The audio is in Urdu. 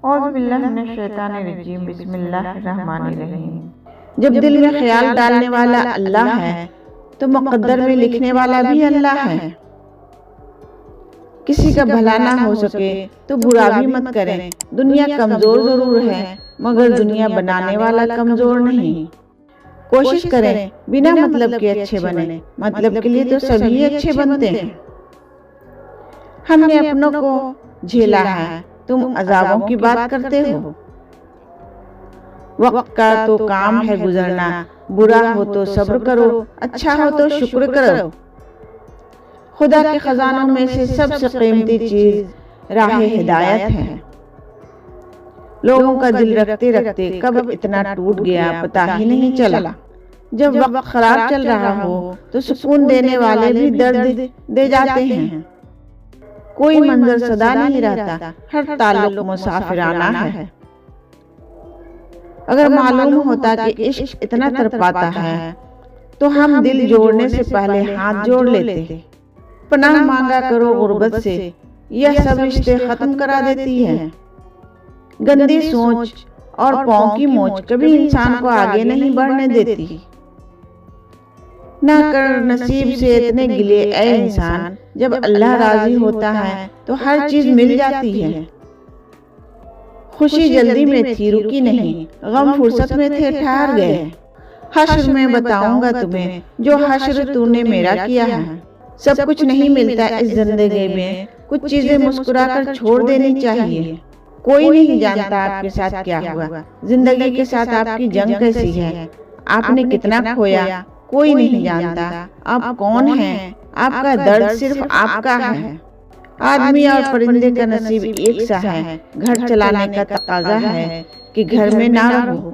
اعوذ باللہ من الشیطان الرجیم، بسم اللہ الرحمن الرحیم۔ جب دل میں خیال ڈالنے والا اللہ ہے تو مقدر میں لکھنے والا بھی اللہ ہے۔ کسی کا بھلا نہ ہو سکے تو برا بھی مت کریں۔ دنیا کمزور ضرور ہے مگر دنیا بنانے والا کمزور نہیں۔ کوشش کریں بنا مطلب کے اچھے بنے، مطلب کے لیے تو سبھی اچھے بنتے ہیں۔ ہم نے اپنوں کو جھیلا ہے، تم عذابوں کی بات کرتے ہو۔ وقت کا تو کام ہے گزرنا، برا ہو تو صبر کرو، اچھا ہو تو شکر کرو۔ خدا کے خزانوں میں سے سب سے قیمتی چیز راہ ہدایت ہے۔ لوگوں کا دل رکھتے رکھتے کب اتنا ٹوٹ گیا پتہ ہی نہیں چلا۔ جب وقت خراب چل رہا ہو تو سکون دینے والے بھی درد دے جاتے ہیں۔ کوئی منظر سدا نہیں رہتا، ہر تعلق مسافرانہ ہے۔ اگر معلوم ہوتا کہ عشق اتنا تڑپاتا ہے تو ہم دل جوڑنے سے پہلے ہاتھ جوڑ لیتے۔ پناہ مانگا کرو غربت سے، یہ سب رشتے ختم کرا دیتی ہے۔ گندی سوچ اور پاؤں کی موچ کبھی انسان کو آگے نہیں بڑھنے دیتی۔ نہ کر نصیب سے اتنے گلے اے انسان، جب اللہ راضی ہوتا ہے تو ہر چیز مل جاتی ہے۔ خوشی جلدی میں تھی رکی نہیں، غم فرصت میں تھے ٹھہر گئے۔ حشر میں بتاؤں گا تمہیں جو حشر تو نے میرا کیا ہے۔ سب کچھ نہیں ملتا اس زندگی میں، کچھ چیزیں مسکرا کر چھوڑ دینی چاہیے۔ کوئی نہیں جانتا آپ کے ساتھ کیا ہوا، زندگی کے ساتھ آپ کی جنگ کیسی ہے، آپ نے کتنا کھویا کوئی نہیں جانتا، آپ کون ہیں، آپ کا درد صرف آپ کا ہے۔ آدمی اور پرندے کا نصیب ایک سا ہے، گھر چلانے کا تقاضا ہے کہ گھر میں نہ رہو۔